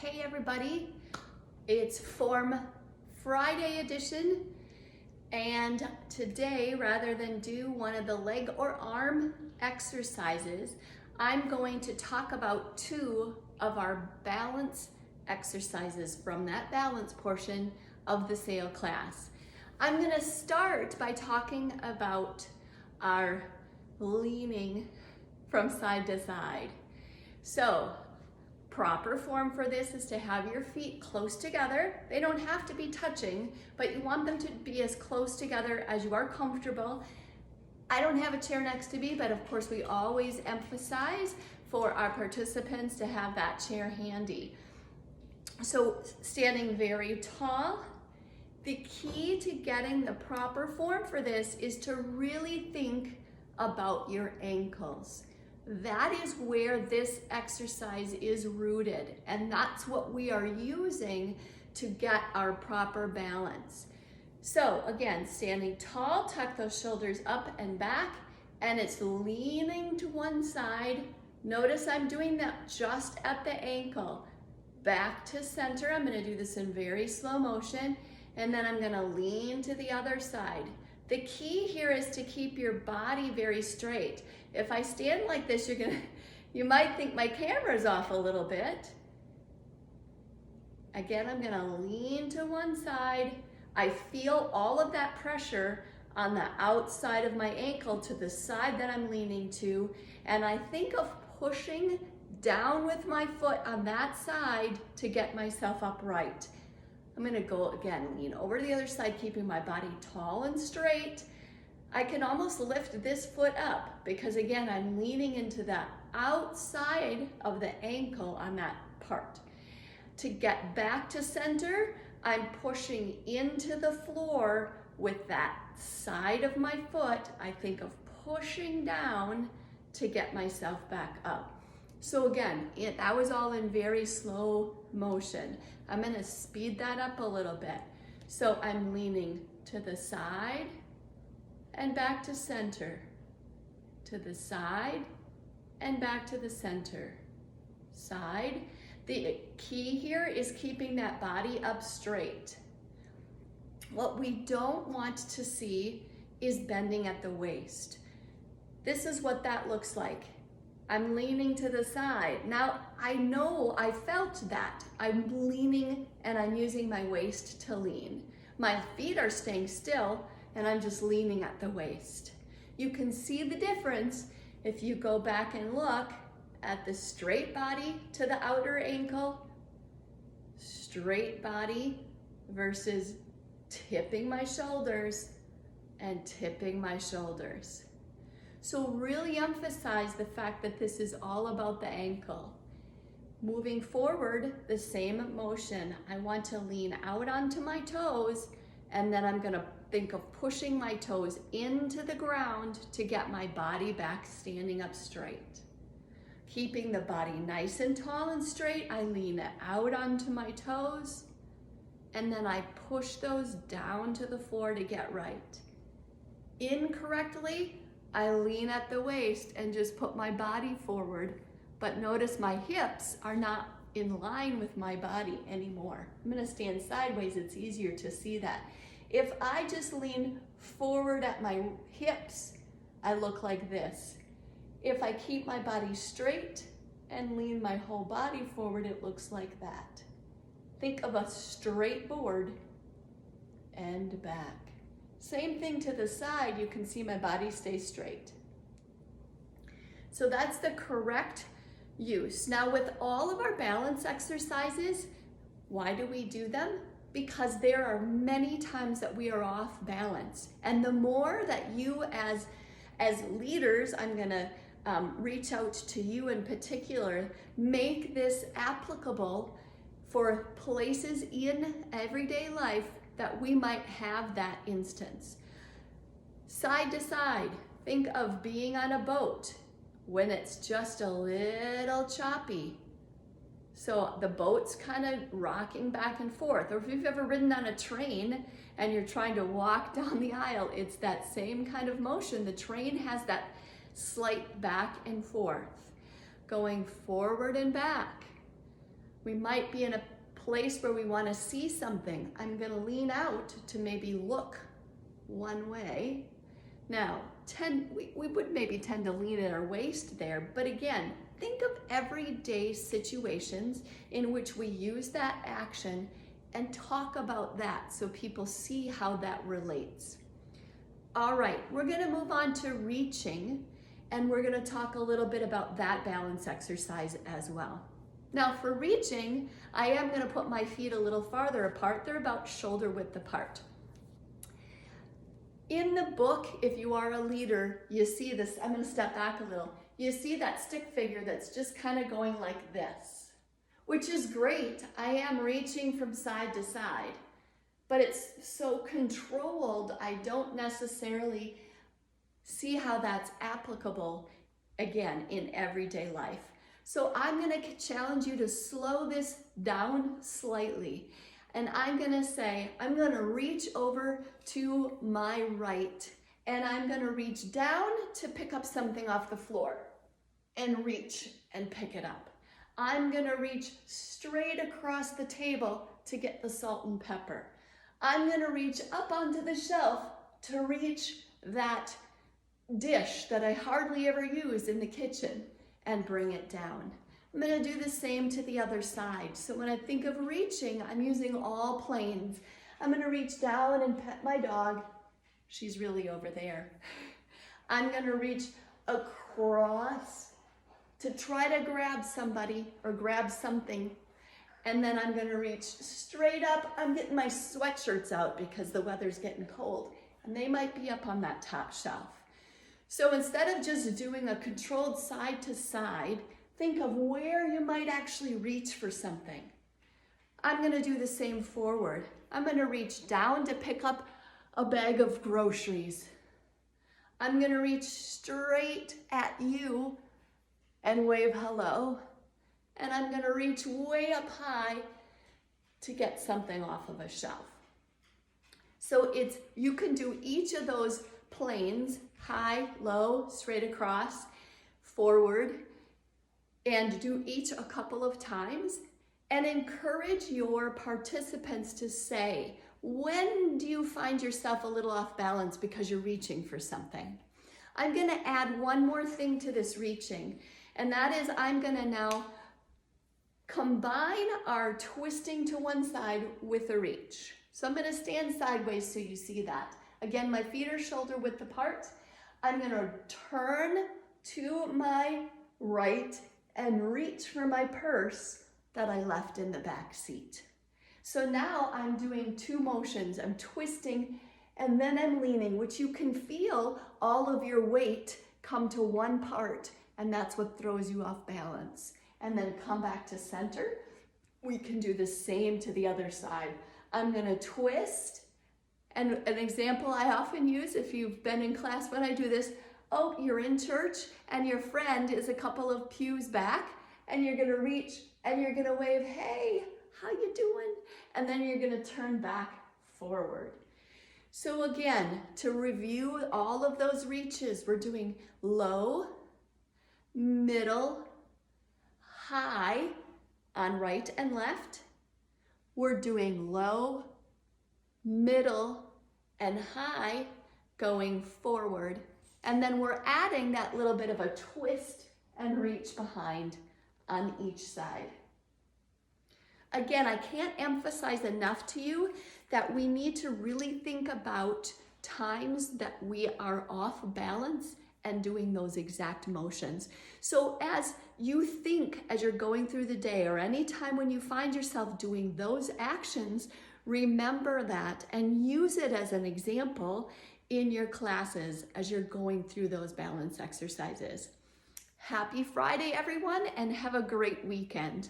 Hey everybody, it's Form Friday edition, and today, rather than do one of the leg or arm exercises, I'm going to talk about two of our balance exercises from that balance portion of the sail class. I'm going to start by talking about our leaning from side to side. So, proper form for this is to have your feet close together. They don't have to be touching, but you want them to be as close together as you are comfortable. I don't have a chair next to me, but of course we always emphasize for our participants to have that chair handy. So standing very tall. The key to getting the proper form for this is to really think about your ankles. That is where this exercise is rooted, and that's what we are using to get our proper balance. So again, standing tall, tuck those shoulders up and back, and it's leaning to one side. Notice I'm doing that just at the ankle. Back to center. I'm going to do this in very slow motion, and then I'm going to lean to the other side. The key here is to keep your body very straight. If I stand like this, you might think my camera's off a little bit. Again, I'm gonna lean to one side. I feel all of that pressure on the outside of my ankle to the side that I'm leaning to, and I think of pushing down with my foot on that side to get myself upright. I'm gonna go again, lean over to the other side, keeping my body tall and straight. I can almost lift this foot up because again, I'm leaning into the outside of the ankle on that part. To get back to center, I'm pushing into the floor with that side of my foot. I think of pushing down to get myself back up. So again, that was all in very slow motion. I'm gonna speed that up a little bit. So I'm leaning to the side and back to center, to the side and back to the center, side. The key here is keeping that body up straight. What we don't want to see is bending at the waist. This is what that looks like. I'm leaning to the side. Now, I know I felt that. I'm leaning and I'm using my waist to lean. My feet are staying still and I'm just leaning at the waist. You can see the difference if you go back and look at the straight body to the outer ankle, straight body versus tipping my shoulders and tipping my shoulders. So really emphasize the fact that this is all about the ankle. Moving forward, the same motion. I want to lean out onto my toes, and then I'm gonna think of pushing my toes into the ground to get my body back standing up straight. Keeping the body nice and tall and straight, I lean out onto my toes, and then I push those down to the floor to get right. Incorrectly, I lean at the waist and just put my body forward, but notice my hips are not in line with my body anymore. I'm gonna stand sideways, it's easier to see that. If I just lean forward at my hips, I look like this. If I keep my body straight and lean my whole body forward, it looks like that. Think of a straight board and back. Same thing to the side, you can see my body stay straight. So that's the correct use. Now with all of our balance exercises, why do we do them? Because there are many times that we are off balance. And the more that you as leaders, I'm gonna reach out to you in particular, make this applicable for places in everyday life that we might have that instance. Side to side, think of being on a boat when it's just a little choppy. So the boat's kind of rocking back and forth. Or if you've ever ridden on a train and you're trying to walk down the aisle, it's that same kind of motion. The train has that slight back and forth, going forward and back. We might be in a place where we want to see something. I'm going to lean out to maybe look one way. Now, we would maybe tend to lean at our waist there, but again, think of everyday situations in which we use that action and talk about that so people see how that relates. All right, we're going to move on to reaching, and we're going to talk a little bit about that balance exercise as well. Now for reaching, I am going to put my feet a little farther apart. They're about shoulder width apart. In the book, if you are a leader, you see this, I'm going to step back a little. You see that stick figure that's just kind of going like this, which is great. I am reaching from side to side, but it's so controlled, I don't necessarily see how that's applicable, again, in everyday life. So I'm going to challenge you to slow this down slightly. And I'm going to say, I'm going to reach over to my right, and I'm going to reach down to pick up something off the floor and reach and pick it up. I'm going to reach straight across the table to get the salt and pepper. I'm going to reach up onto the shelf to reach that dish that I hardly ever use in the kitchen and bring it down. I'm going to do the same to the other side. So when I think of reaching, I'm using all planes. I'm going to reach down and pet my dog. She's really over there. I'm going to reach across to try to grab somebody or grab something. And then I'm going to reach straight up. I'm getting my sweatshirts out because the weather's getting cold, and they might be up on that top shelf. So instead of just doing a controlled side to side, think of where you might actually reach for something. I'm going to do the same forward. I'm going to reach down to pick up a bag of groceries. I'm going to reach straight at you and wave hello. And I'm going to reach way up high to get something off of a shelf. So you can do each of those planes, high, low, straight across, forward, and do each a couple of times, and encourage your participants to say, when do you find yourself a little off balance because you're reaching for something? I'm going to add one more thing to this reaching, and that is I'm going to now combine our twisting to one side with a reach. So I'm going to stand sideways so you see that. Again, my feet are shoulder width apart. I'm going to turn to my right and reach for my purse that I left in the back seat. So now I'm doing two motions. I'm twisting and then I'm leaning, which you can feel all of your weight come to one part, and that's what throws you off balance. And then come back to center. We can do the same to the other side. I'm going to twist, and an example I often use if you've been in class when I do this, oh, you're in church and your friend is a couple of pews back, and you're going to reach and you're going to wave, hey, how you doing? And then you're going to turn back forward. So again, to review all of those reaches, we're doing low, middle, high on right and left. We're doing low, middle, and high going forward. And then we're adding that little bit of a twist and reach behind on each side. Again, I can't emphasize enough to you that we need to really think about times that we are off balance and doing those exact motions. So as you think, as you're going through the day, or any time when you find yourself doing those actions, remember that and use it as an example in your classes as you're going through those balance exercises. Happy Friday, everyone, and have a great weekend.